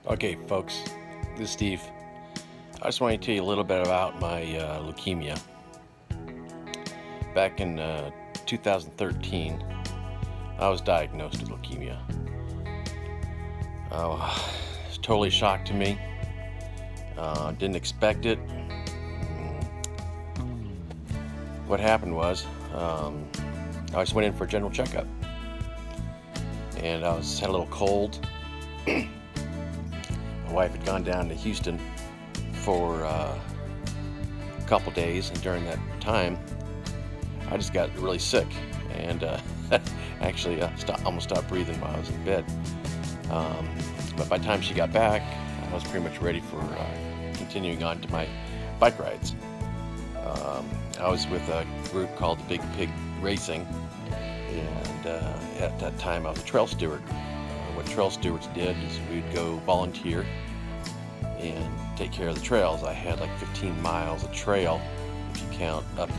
Okay, folks, this is Steve. I just want to tell you a little bit about my leukemia. Back in 2013, I was diagnosed with leukemia. It was totally shocked to me. Didn't expect it. What happened was, I just went in for a general checkup, and had a little cold. My wife had gone down to Houston for a couple days, and during that time, I just got really sick, and actually almost stopped breathing while I was in bed. But by the time she got back, I was pretty much ready for continuing on to my bike rides. I was with a group called the Big Pig Racing, and at that time I was a trail steward. What trail stewards did is we'd go volunteer and take care of the trails. I had like 15 miles of trail, if you count up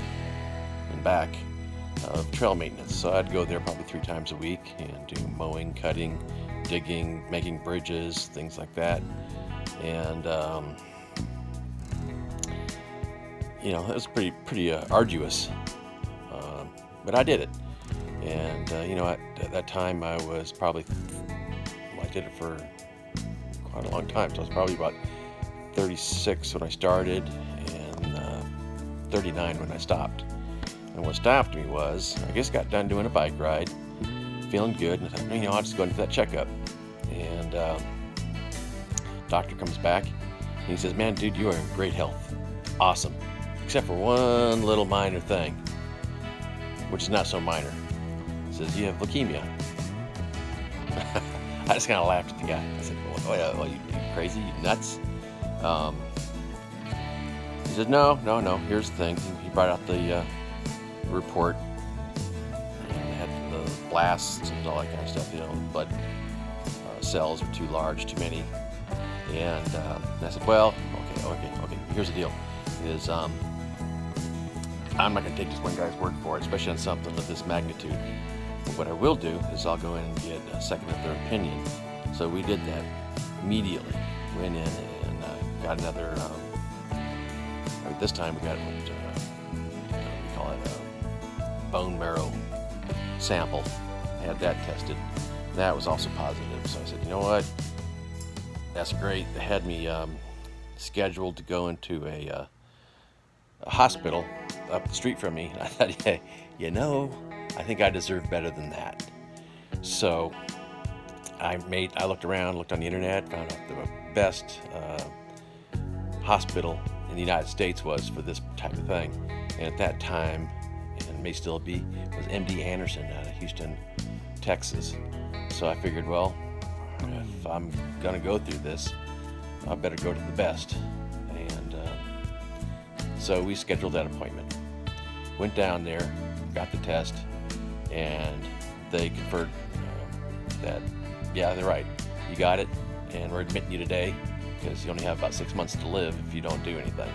and back, of trail maintenance. So I'd go there probably 3 times a week and do mowing, cutting, digging, making bridges, things like that. And it was pretty arduous, but I did it. And at that time I was probably, I did it for quite a long time. So I was probably about 36 when I started, and 39 when I stopped. And what stopped me was, I just got done doing a bike ride, feeling good, and I thought, I'll just go in for that checkup. And doctor comes back, and he says, "Man, dude, you are in great health. Awesome. Except for one little minor thing, which is not so minor." He says, "You have leukemia." I just kind of laughed at the guy. I said, "Well, you crazy? You nuts?" He said, No. Here's the thing." He brought out the report, and it had the blasts and all that kind of stuff. Blood cells are too large, too many. And I said, "Well, okay. Here's the deal: is I'm not going to take this one guy's word for it, especially on something of this magnitude. What I will do is I'll go in and get a second and third opinion." So we did that immediately. Went in and got another. This time we got what we call it a bone marrow sample. Had that tested. That was also positive. So I said, "You know what? That's great." They had me scheduled to go into a hospital up the street from me. And I thought, "Hey, I think I deserve better than that." So I looked around, looked on the internet, found out the best hospital in the United States was for this type of thing. And at that time, and may still be, was MD Anderson out of Houston, Texas. So I figured, well, if I'm going to go through this, I better go to the best. And so we scheduled that appointment. Went down there, got the test, and they confirmed that, yeah, they're right. You got it, and we're admitting you today because you only have about 6 months to live if you don't do anything.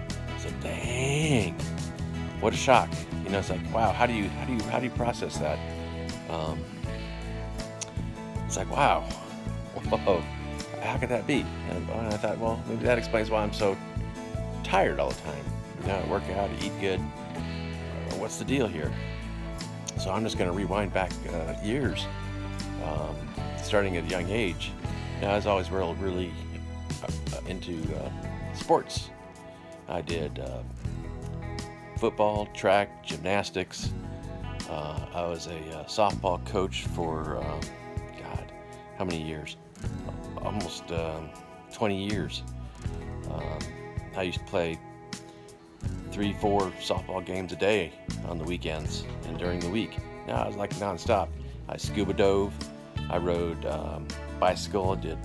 I said, "Dang, what a shock!" It's like, wow, how do you process that? It's like, wow, whoa, how could that be? And I thought, well, maybe that explains why I'm so tired all the time. I work out, I eat good. What's the deal here? So I'm just going to rewind back years, starting at a young age. I was always really into sports. I did football, track, gymnastics. I was a softball coach for, how many years? Almost 20 years. I used to play 3-4 softball games a day on the weekends and during the week. I was like nonstop. I scuba dove, I rode bicycle, did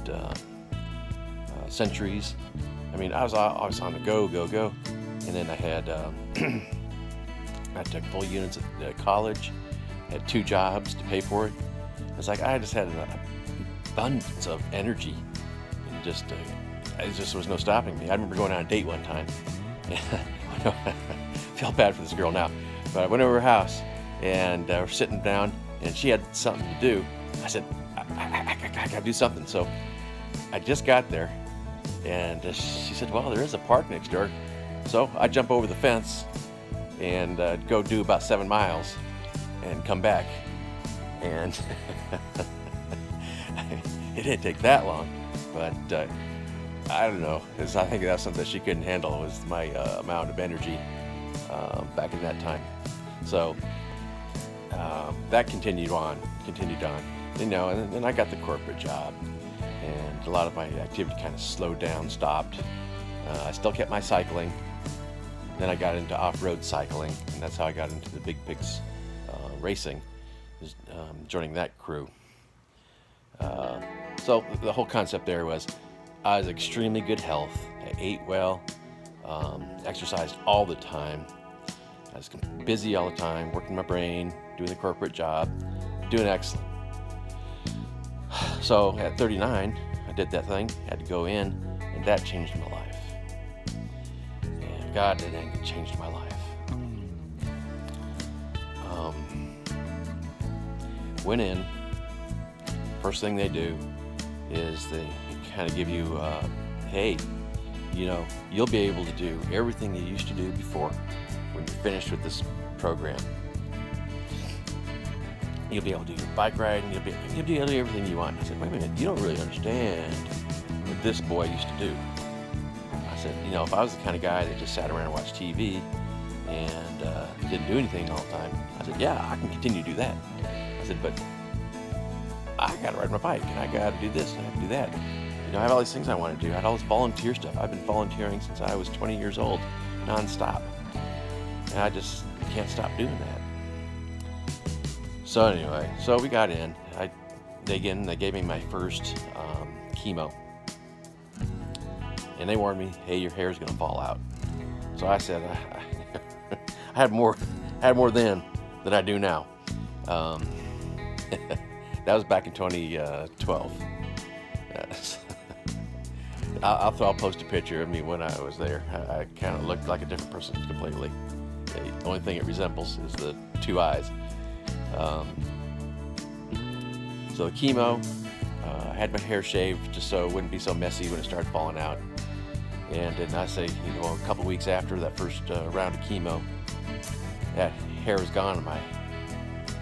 centuries. I was always on the go. And then I had I took full units at college, had 2 jobs to pay for it. It's like I just had an abundance of energy, and there just was no stopping me. I remember going on a date one time. I feel bad for this girl now, but I went over her house, and we're sitting down, and she had something to do. I said, I gotta do something. So I just got there, and she said, well, there is a park next door. So I jump over the fence and go do about 7 miles and come back. And it didn't take that long, but I don't know. I think that's something that she couldn't handle, was my amount of energy back in that time. So that continued on. You know, and then I got the corporate job, and a lot of my activity kind of slowed down, stopped. I still kept my cycling. Then I got into off-road cycling, and that's how I got into the Big Pigs racing, joining that crew. So the whole concept there was I was extremely good health. I ate well, exercised all the time. I was busy all the time, working my brain, doing the corporate job, doing excellent. So at 39, I did that thing, had to go in, and that changed my life. And God, it changed my life. Went in, first thing they do is they kind of give you, hey, you know, you'll be able to do everything you used to do before when you're finished with this program. You'll be able to do your bike ride, and you'll be able to do everything you want. I said, wait a minute, you don't really understand what this boy used to do. I said, you know, if I was the kind of guy that just sat around and watched TV and didn't do anything all the time, I said, yeah, I can continue to do that. I said, but I got to ride my bike, and I got to do this, and I have to do that. You know, I have all these things I want to do. I had all this volunteer stuff. I've been volunteering since I was 20 years old, nonstop. And I just can't stop doing that. So anyway, so we got in. They gave me my first chemo. And they warned me, hey, your hair's going to fall out. So I said, I had more then than I do now. That was back in 2012. I'll post a picture of me when I was there. I kind of looked like a different person completely. The only thing it resembles is the 2 eyes. So the chemo, I had my hair shaved just so it wouldn't be so messy when it started falling out. And then I say, you know, a couple weeks after that first round of chemo, that hair was gone on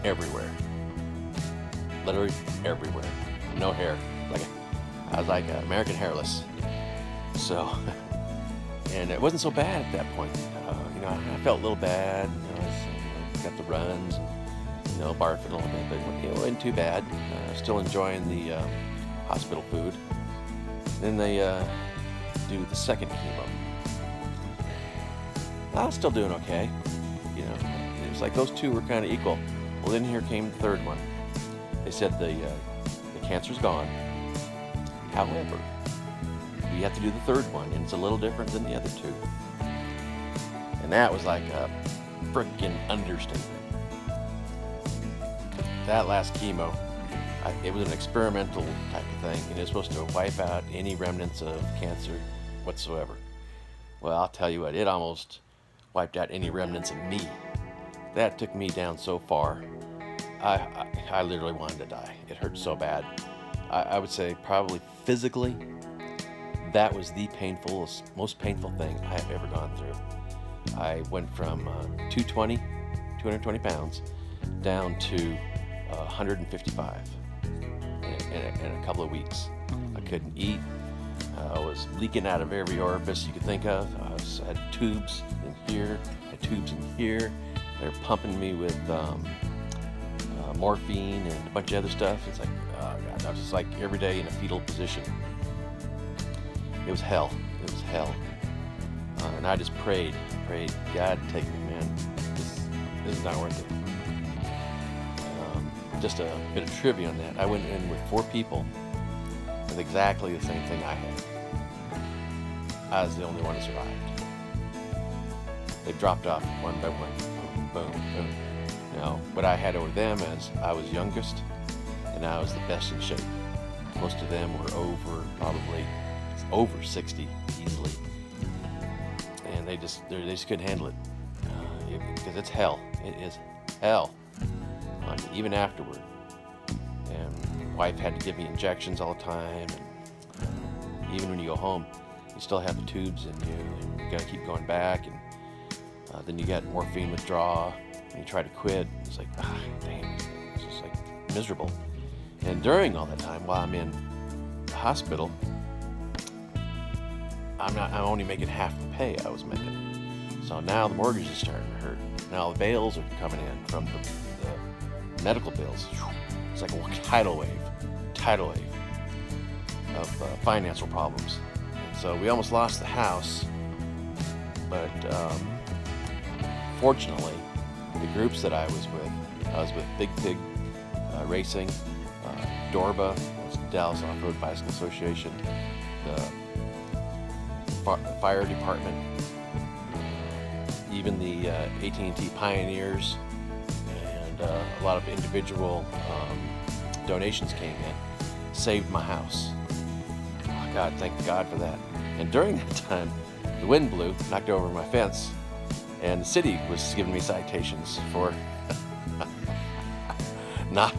everywhere. Literally everywhere. No hair. I was like American hairless. So, and it wasn't so bad at that point. You know, I felt a little bad. You know, I got the runs, and, you know, barfing a little bit, but it wasn't too bad. Still enjoying the hospital food. Then they do the second chemo. I was still doing okay. You know, it was like those two were kind of equal. Well, then here came the third one. They said the cancer's gone. However, you have to do the third one, and it's a little different than the other two. And that was like a freaking understatement. That last chemo, it was an experimental type of thing, and it was supposed to wipe out any remnants of cancer whatsoever. Well, I'll tell you what, it almost wiped out any remnants of me. That took me down so far. I literally wanted to die. It hurt so bad. I would say probably physically, that was the most painful thing I have ever gone through. I went from 220 pounds, down to 155 in a couple of weeks. I couldn't eat. I was leaking out of every orifice you could think of. I had tubes in here, had tubes in here. They were pumping me with morphine and a bunch of other stuff. It's like, oh God, I was just like every day in a fetal position. It was hell. And I just prayed, God, take me, man. This is not worth it. Just a bit of trivia on that. I went in with 4 people with exactly the same thing I had. I was the only one that survived. They dropped off one by one. Boom, boom, boom. You know, what I had over them is I was youngest and I was the best in shape. Most of them were over 60 easily. And they just couldn't handle it. Because it's hell. It is hell. Even afterward. And my wife had to give me injections all the time. And even when you go home, you still have the tubes in you, and you gotta keep going back, and then you get morphine withdrawal, and you try to quit. It's like, dang, it's just like miserable. And during all that time, while I'm in the hospital, I'm only making half the pay I was making. So now the mortgage is starting to hurt. Now the bills are coming in from the medical bills. It's like a tidal wave of financial problems. And so we almost lost the house, but fortunately, the groups that I was with Big Pig Racing, DORBA, that's the Dallas Off-Road Bicycle Association, the fire department, even the AT&T Pioneers, and a lot of individual donations came in, saved my house. Oh God, thank God for that. And during that time, the wind blew, knocked over my fence, and the city was giving me citations for not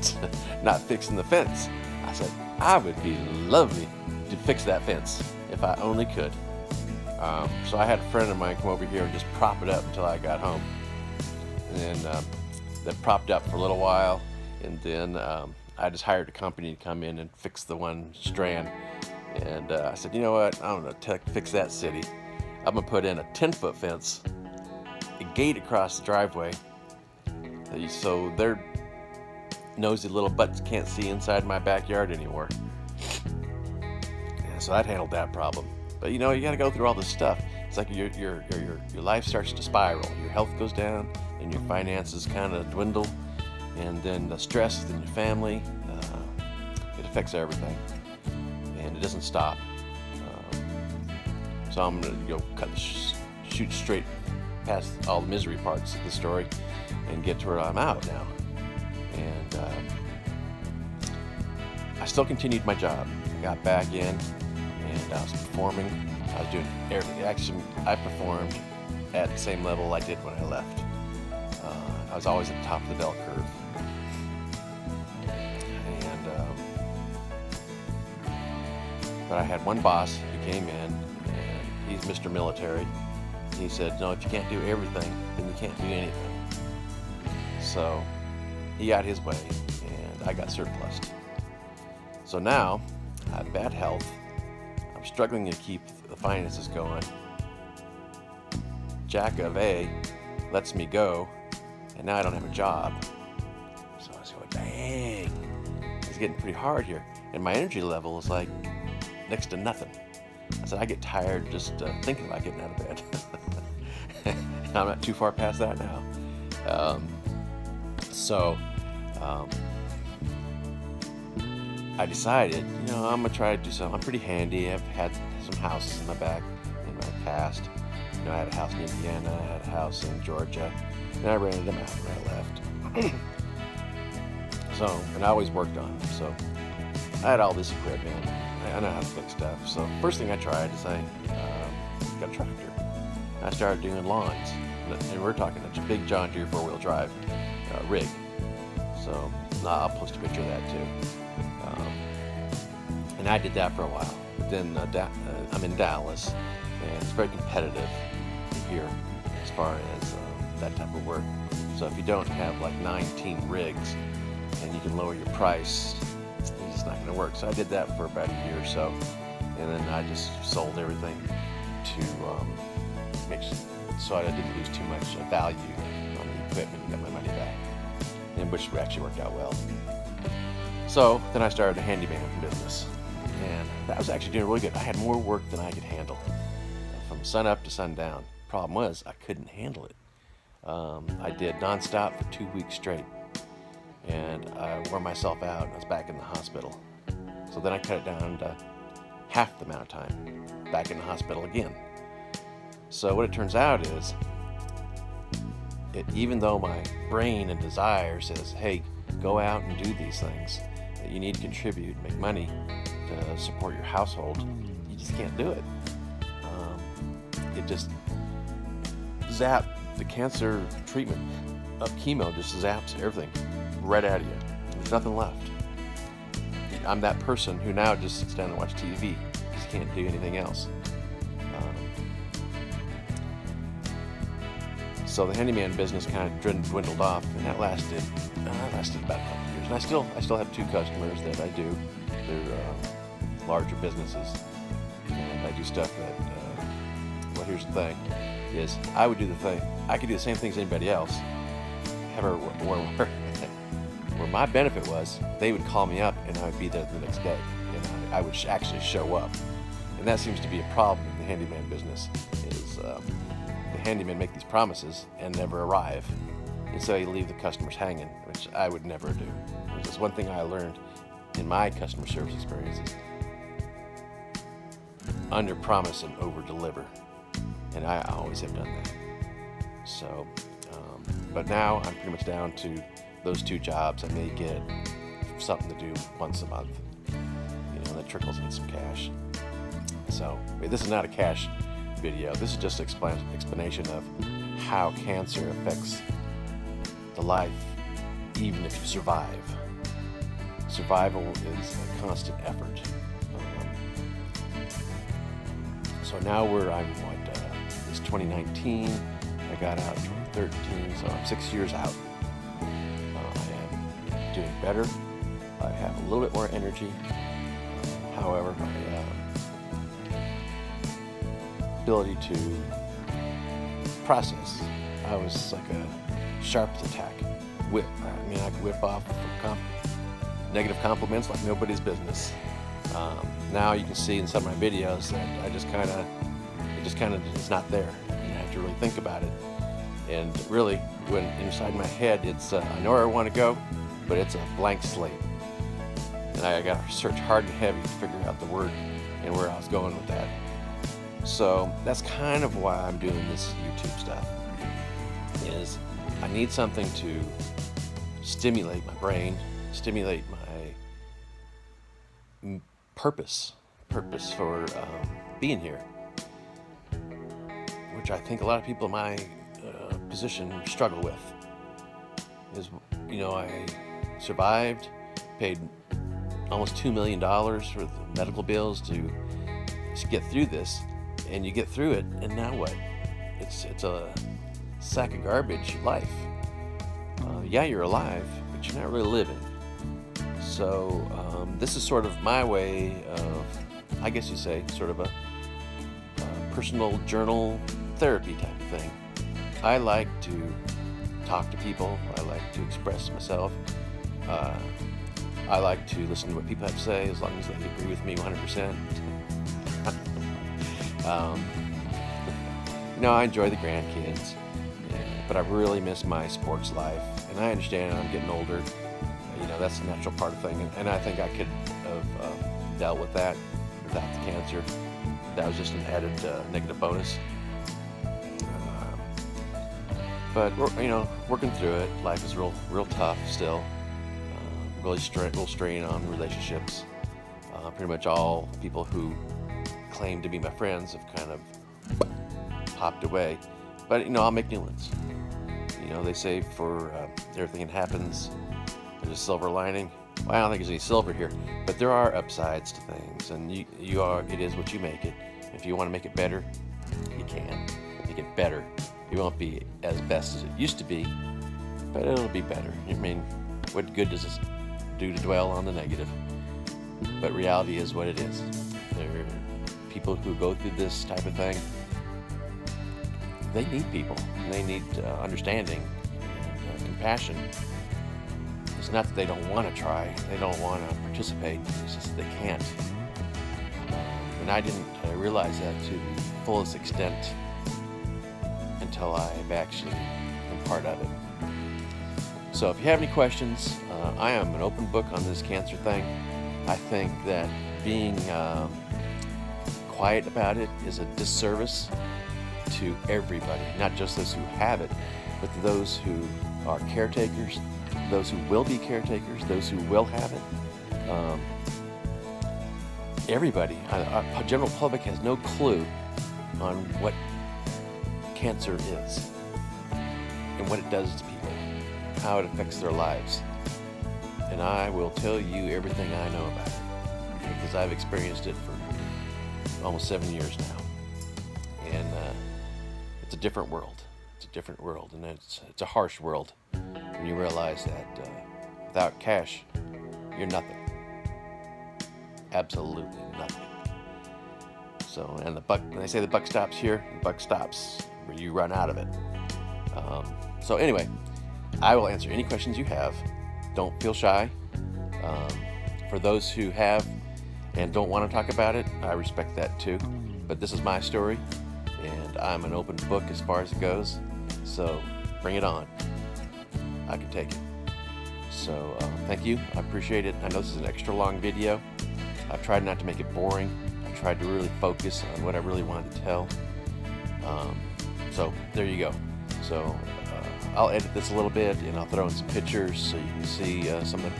fixing the fence. I said, I would be lovely to fix that fence if I only could. So I had a friend of mine come over here and just prop it up until I got home. And then that propped up for a little while, and then I just hired a company to come in and fix the one strand. And I said, you know what, I'm gonna fix that city. I'm gonna put in a 10-foot fence, a gate across the driveway, so their nosy little butts can't see inside my backyard anymore. Yeah, so that handled that problem. But you know, you got to go through all this stuff. It's like your life starts to spiral. Your health goes down, and your finances kind of dwindle, and then the stress in your family, it affects everything, and it doesn't stop. So I'm gonna shoot straight past all the misery parts of the story, and get to where I'm out now. And I still continued my job. I got back in, and I was performing. I was doing everything. Actually, I performed at the same level I did when I left. I was always at the top of the bell curve. But I had one boss who came in, and he's Mr. Military. He said, no, if you can't do everything, then you can't do anything. So he got his way, and I got surplused. So now I have bad health. I'm struggling to keep the finances going. Jack of A lets me go, and now I don't have a job. So I was going, dang, it's getting pretty hard here. And my energy level is like next to nothing. I said, I get tired just thinking about getting out of bed. I'm not too far past that now. I decided, I'm gonna try to do something. I'm pretty handy. I've had some houses in my past. I had a house in Indiana, I had a house in Georgia, and I rented them out when I left. And I always worked on them. So I had all this equipment. I know how to fix stuff. So first thing I tried is I got a tractor. I started doing lawns, and we're talking a big John Deere 4-wheel drive rig. So I'll post a picture of that too. And I did that for a while. But then I'm in Dallas, and it's very competitive here as far as that type of work. So if you don't have like 19 rigs and you can lower your price, it's just not going to work. So I did that for about a year or so, and then I just sold everything to make so I didn't lose too much value on the equipment and got my money back, and which actually worked out well. So then I started a handyman business, and that was actually doing really good. I had more work than I could handle from sun up to sundown. Problem was, I couldn't handle it. I did nonstop for 2 weeks straight, and I wore myself out, and I was back in the hospital. So then I cut it down to half the amount of time, back in the hospital again. So what it turns out is, even though my brain and desire says, hey, go out and do these things, that you need to contribute, make money to support your household, you just can't do it. It just zapped the cancer treatment of chemo, just zaps everything right out of you. There's nothing left. I'm that person who now just sits down and watches TV because you can't do anything else. So the handyman business kind of dwindled off, and that lasted about a couple years. And I still have 2 customers that I do. They're larger businesses, and I do stuff that. Well, here's the thing: is I could do the same things as anybody else. However, where my benefit was, they would call me up, and I would be there the next day, and I would actually show up. And that seems to be a problem in the handyman business. Is the handymen make these promises and never arrive, and so you leave the customers hanging, which I would never do. There's one thing I learned in my customer service experiences: under promise and over deliver, and I always have done that. So, but now I'm pretty much down to those 2 jobs. I may get something to do once a month, that trickles in some cash. So this is not a cash video. This is just an explanation of how cancer affects the life, even if you survive. Survival is a constant effort. So now it's 2019. I got out in 2013, so I'm 6 years out. I am doing better. I have a little bit more energy. However, my ability to process, I was like a sharp as a tack. I could whip off negative compliments like nobody's business. Now you can see in some of my videos that it just kind of is not there. You have to really think about it. And really, when inside my head, it's I know where I want to go, but it's a blank slate. And I got to search hard and heavy to figure out the word and where I was going with that. So that's kind of why I'm doing this YouTube stuff. Is I need something to stimulate my brain, stimulate my purpose for being here, which I think a lot of people in my position struggle with. Is I survived, paid almost $2 million for the medical bills to get through this, and you get through it, and now what? It's a sack of garbage life. Yeah, you're alive, but you're not really living. So this is sort of my way of, I guess you say, sort of a personal journal therapy type of thing. I like to talk to people. I like to express myself. I like to listen to what people have to say, as long as they agree with me 100%. I enjoy the grandkids, but I really miss my sports life. And I understand I'm getting older. That's a natural part of the thing. And I think I could have dealt with that without the cancer. That was just an added negative bonus. But working through it. Life is real tough still. Real strain on relationships. Pretty much all people who claim to be my friends have kind of popped away. But I'll make new ones. They say for everything that happens, there's a silver lining. Well, I don't think there's any silver here, but there are upsides to things, and it is what you make it. If you want to make it better, you can make it better. It won't be as best as it used to be, but it'll be better. What good does it do to dwell on the negative? But reality is what it is. There are people who go through this type of thing. They need people. They need understanding and compassion. It's not that they don't want to try. They don't want to participate. It's just they can't. And I didn't realize that to the fullest extent until I've actually been part of it. So if you have any questions, I am an open book on this cancer thing. I think that being quiet about it is a disservice to everybody, not just those who have it, but to those who are caretakers, those who will be caretakers, those who will have it. Everybody, our general public has no clue on what cancer is and what it does to people, how it affects their lives. And I will tell you everything I know about it, because I've experienced it for almost 7 years now, and it's a different world. It's a different world, and it's a harsh world when you realize that without cash, you're nothing. Absolutely nothing. So, and when they say the buck stops here, the buck stops where you run out of it. So anyway, I will answer any questions you have. Don't feel shy. For those who have and don't want to talk about it, I respect that too. But this is my story, and I'm an open book as far as it goes. So bring it on. I can take it. So thank you. I appreciate it. I know this is an extra long video. I've tried not to make it boring. I tried to really focus on what I really wanted to tell. So there you go. So I'll edit this a little bit, and I'll throw in some pictures so you can see some of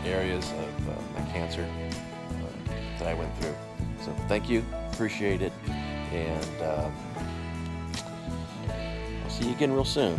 the areas of my cancer that I went through. So thank you. Appreciate it. And I'll see you again real soon.